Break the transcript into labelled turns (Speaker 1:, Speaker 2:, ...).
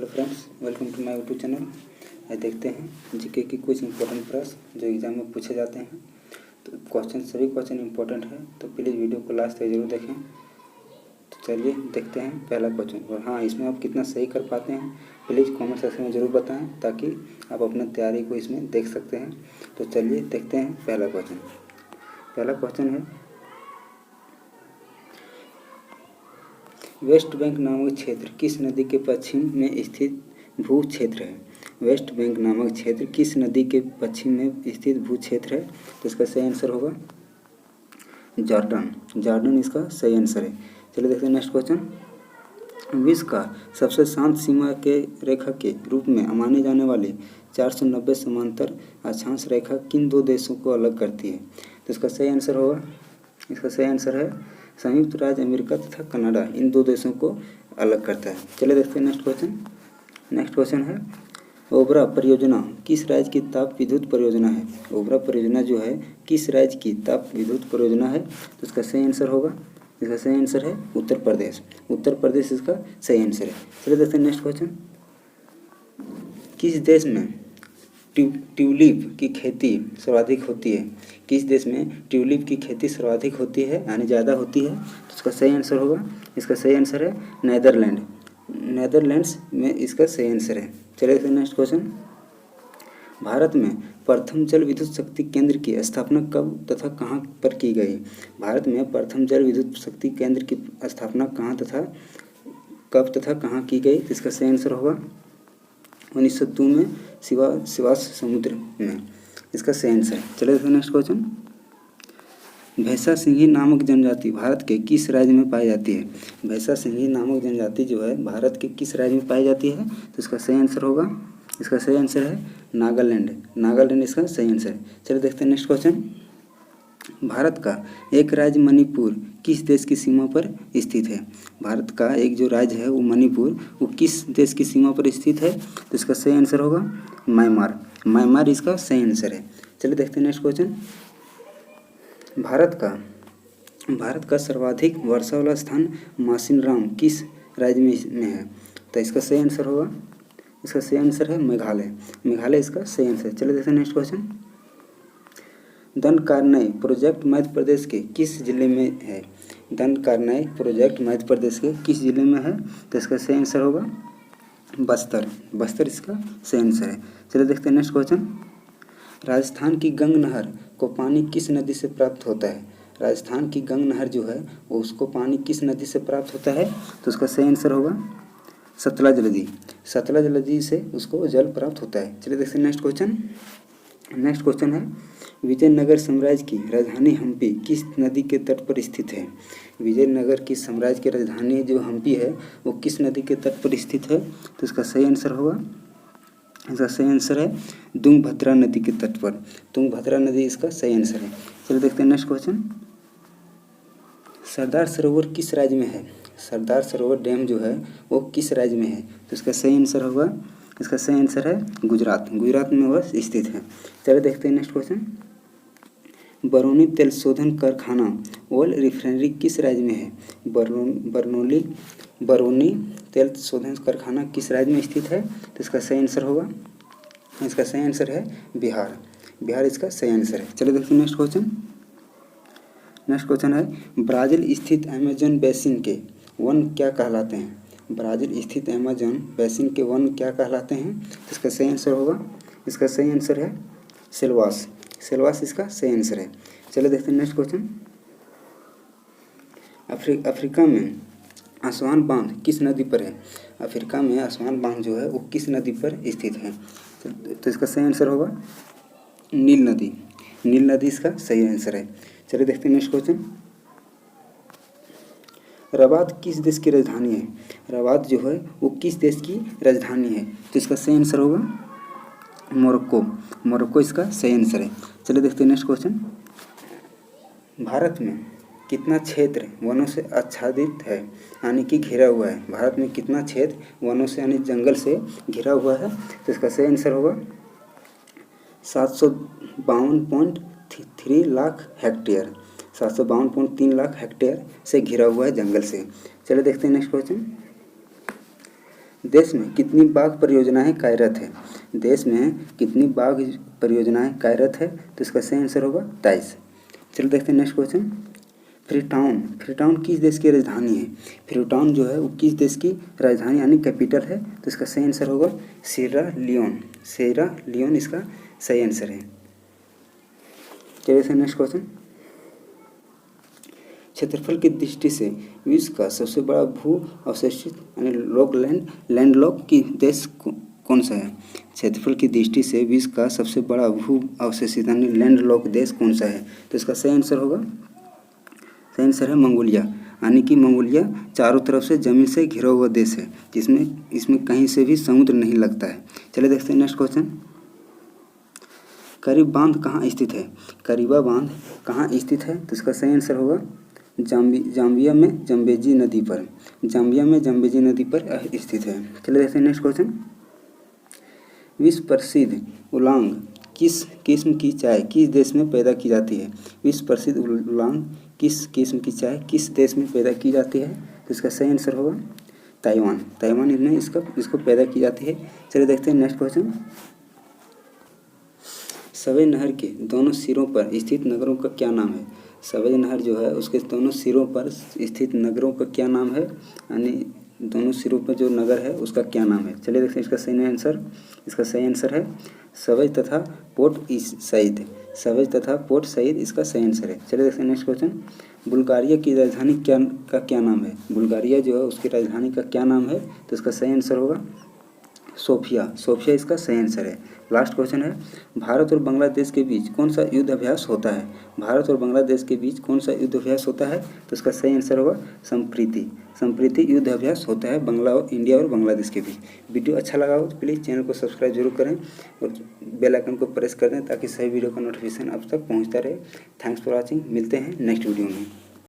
Speaker 1: Hello friends, welcome to my YouTube channel. आज देखते हैं जीके की कुछ इंपॉर्टेंट प्रश्न जो एग्जाम में पूछे जाते हैं। तो सभी क्वेश्चन इंपॉर्टेंट है, तो प्लीज़ वीडियो को लास्ट तक जरूर देखें। तो चलिए देखते हैं पहला क्वेश्चन। और हाँ, इसमें आप कितना सही कर पाते हैं प्लीज़ कमेंट सेक्शन में ज़रूर बताएं, ताकि आप अपना तैयारी को इसमें देख सकते हैं। तो चलिए देखते हैं पहला क्वेश्चन। पहला क्वेश्चन है, वेस्ट बैंक नामक क्षेत्र किस नदी के पश्चिम में स्थित भू क्षेत्र है? वेस्ट बैंक नामक क्षेत्र किस नदी के पश्चिम में स्थित भू क्षेत्र है? तो इसका सही आंसर होगा जॉर्डन। जॉर्डन इसका सही आंसर है। चलिए देखते हैं नेक्स्ट क्वेश्चन। विश्व का सबसे शांत सीमा के रेखा के रूप में माने जाने वाली 490 समांतर अक्षांश रेखा किन दो देशों को अलग करती है? तो इसका सही आंसर होगा, इसका सही आंसर है संयुक्त राज्य अमेरिका तथा कनाडा। इन दो देशों को अलग करता है। चलिए देखते हैं नेक्स्ट क्वेश्चन। नेक्स्ट क्वेश्चन है, ओबरा परियोजना किस राज्य की ताप विद्युत परियोजना है? ओबरा परियोजना जो है किस राज्य की ताप विद्युत परियोजना है? तो इसका सही आंसर होगा, इसका सही आंसर है उत्तर प्रदेश। उत्तर प्रदेश इसका सही आंसर है। चलिए देखते हैं नेक्स्ट क्वेश्चन। किस देश में ट्यूलिप की खेती सर्वाधिक होती है? किस देश में ट्यूलिप की खेती सर्वाधिक होती है, यानी ज़्यादा होती है? तो इसका सही आंसर होगा, इसका सही आंसर है नेदरलैंड। नेदरलैंड्स में इसका सही आंसर है। चलिए देखते हैं नेक्स्ट क्वेश्चन। भारत में प्रथम जल विद्युत शक्ति केंद्र की स्थापना कब तथा कहाँ पर की गई? भारत में प्रथम जल विद्युत शक्ति केंद्र की स्थापना कहाँ तथा कब तथा कहाँ की गई? तो इसका सही आंसर होगा 1902 में शिवास समुद्र में। इसका सही आंसर है। चलिए देखते हैं नेक्स्ट क्वेश्चन। भैंसा सिंही नामक जनजाति भारत के किस राज्य में पाई जाती है? भैंसा सिंही नामक जनजाति जो है भारत के किस राज्य में पाई जाती है? तो इसका सही आंसर होगा, इसका सही आंसर है नागालैंड। नागालैंड इसका सही आंसर है। चलिए देखते हैं नेक्स्ट क्वेश्चन। भारत का एक राज्य मणिपुर किस देश की सीमा पर स्थित है? भारत का एक जो राज्य है वो मणिपुर, वो किस देश की सीमा पर स्थित है? तो इसका सही आंसर होगा म्यांमार। म्यांमार इसका सही आंसर है। चलिए देखते हैं नेक्स्ट क्वेश्चन। भारत का सर्वाधिक वर्षा वाला स्थान मासिनराम किस राज्य में है? तो इसका सही आंसर होगा, इसका सही आंसर है मेघालय। मेघालय इसका सही आंसर है। चलिए देखते हैं next question. Dandakaranya project Madhya Pradesh के किस जिले में है? दंडकारण्य प्रोजेक्ट मध्य प्रदेश के किस जिले में है? तो इसका सही आंसर होगा बस्तर। बस्तर इसका सही आंसर है। चलिए देखते हैं नेक्स्ट क्वेश्चन। राजस्थान की गंग नहर को पानी किस नदी से प्राप्त होता है? राजस्थान की गंग नहर जो है वो उसको पानी किस नदी से प्राप्त होता है? तो उसका सही आंसर होगा सतलज नदी। सतलज नदी से उसको जल प्राप्त होता है। चलिए देखते हैं नेक्स्ट क्वेश्चन। नेक्स्ट क्वेश्चन है, विजयनगर साम्राज्य की राजधानी हम्पी किस नदी के तट पर स्थित है? विजयनगर की साम्राज्य की राजधानी जो हम्पी है वो किस नदी के तट पर स्थित है? तो इसका सही आंसर होगा, इसका सही आंसर है तुंगभद्रा नदी के तट पर। तुंगभद्रा नदी इसका सही आंसर है। चलिए देखते हैं नेक्स्ट क्वेश्चन। सरदार सरोवर किस राज्य में है? सरदार सरोवर डैम जो है वो किस राज्य में है? तो इसका सही आंसर होगा, इसका सही आंसर है गुजरात। गुजरात में वह स्थित है। चलिए देखते हैं नेक्स्ट क्वेश्चन। बरौनी तेल शोधन कारखाना ऑयल रिफाइनरी किस राज्य में है? बरौनी तेल शोधन कारखाना किस राज्य में स्थित है? तो इसका सही आंसर होगा, इसका सही आंसर है बिहार। बिहार इसका सही आंसर है। चलिए देखते हैं नेक्स्ट क्वेश्चन। नेक्स्ट क्वेश्चन है, ब्राज़ील स्थित अमेजन बेसिन के वन क्या कहलाते हैं? ब्राज़ील स्थित अमेजन बेसिन के वन क्या कहलाते हैं? तो इसका सही आंसर होगा, इसका सही आंसर है सेल्वास। सेल्वास इसका सही आंसर है। चलिए देखते हैं नेक्स्ट क्वेश्चन। अफ्रीका में आसवान बांध किस नदी पर है? अफ्रीका में आसवान बांध जो है वो किस नदी पर स्थित है? तो इसका सही आंसर होगा नील नदी। नील नदी इसका सही आंसर है। चलिए देखते हैं नेक्स्ट क्वेश्चन। रबात किस देश की राजधानी है? रबात जो है वो किस देश की राजधानी है? तो इसका सही आंसर होगा मोरक्को। मोरक्को इसका सही आंसर है। चलिए देखते हैं नेक्स्ट क्वेश्चन। भारत में कितना क्षेत्र वनों से आच्छादित है, यानी कि घिरा हुआ है? भारत में कितना क्षेत्र वनों से यानी जंगल से घिरा हुआ है? तो इसका सही आंसर होगा 752.3 लाख हेक्टेयर। 752.3 लाख हेक्टेयर से घिरा हुआ है जंगल से। चलिए देखते हैं नेक्स्ट क्वेश्चन। देश में कितनी बाघ परियोजनाएं कार्यरत है? देश में कितनी बाघ परियोजनाएं कार्यरत है? तो इसका सही आंसर होगा 23। चलो देखते हैं नेक्स्ट क्वेश्चन। फ्रीटाउन किस देश की राजधानी है? फ्रीटाउन जो है वो किस देश की राजधानी यानी कैपिटल है? तो इसका सही आंसर होगा सिएरा लियोन इसका सही आंसर है। चलिए नेक्स्ट क्वेश्चन। क्षेत्रफल की दृष्टि से विश्व का सबसे बड़ा भू अवशेषित यानी लैंडलॉक की देश कौन सा है? क्षेत्रफल की दृष्टि से विश्व का सबसे बड़ा भू अवशेषित यानी लैंडलॉक देश कौन सा है? तो इसका सही आंसर होगा, सही आंसर है मंगोलिया, यानी कि मंगोलिया चारों तरफ से जमीन से घिरा हुआ देश है जिसमें इसमें कहीं से भी समुद्र नहीं लगता है। चलिए देखते हैं नेक्स्ट क्वेश्चन। करीब बांध कहाँ स्थित है? करीबा बांध कहाँ स्थित है? तो इसका सही आंसर होगा जाम्बिया में जम्बेजी नदी पर स्थित है। चलिए देखते हैं नेक्स्ट क्वेश्चन। विश्व प्रसिद्ध उलांग किस किस्म की चाय किस देश में पैदा की जाती है? विश्व प्रसिद्ध उलांग किस किस्म की चाय किस देश में पैदा की जाती है? तो इसका सही आंसर होगा ताइवान में इसको पैदा की जाती है। चलिए देखते हैं नेक्स्ट क्वेश्चन। सवेज नहर के दोनों सिरों पर स्थित नगरों का क्या नाम है? सवेज नहर जो है उसके दोनों सिरों पर स्थित नगरों का क्या नाम है, यानी दोनों सिरों पर जो नगर है उसका क्या नाम है? चलिए देखते हैं इसका सही आंसर है सवेज तथा पोर्ट सईद इसका सही आंसर है। चलिए देखते हैं नेक्स्ट क्वेश्चन। बुल्गारिया की राजधानी क्या नाम है? बुल्गारिया जो है उसकी राजधानी का क्या नाम है? तो इसका सही आंसर होगा सोफिया इसका सही आंसर है। लास्ट क्वेश्चन है, भारत और बांग्लादेश के बीच कौन सा युद्ध अभ्यास होता है? भारत और बांग्लादेश के बीच कौन सा युद्ध अभ्यास होता है? तो इसका सही आंसर होगा संप्रीति युद्ध अभ्यास होता है इंडिया और बांग्लादेश के बीच। वीडियो अच्छा लगा हो तो प्लीज़ चैनल को सब्सक्राइब जरूर करें और बेल आइकन को प्रेस कर दें ताकि सही वीडियो का नोटिफिकेशन आप तक पहुँचता रहे। Thanks for watching. मिलते हैं नेक्स्ट वीडियो में।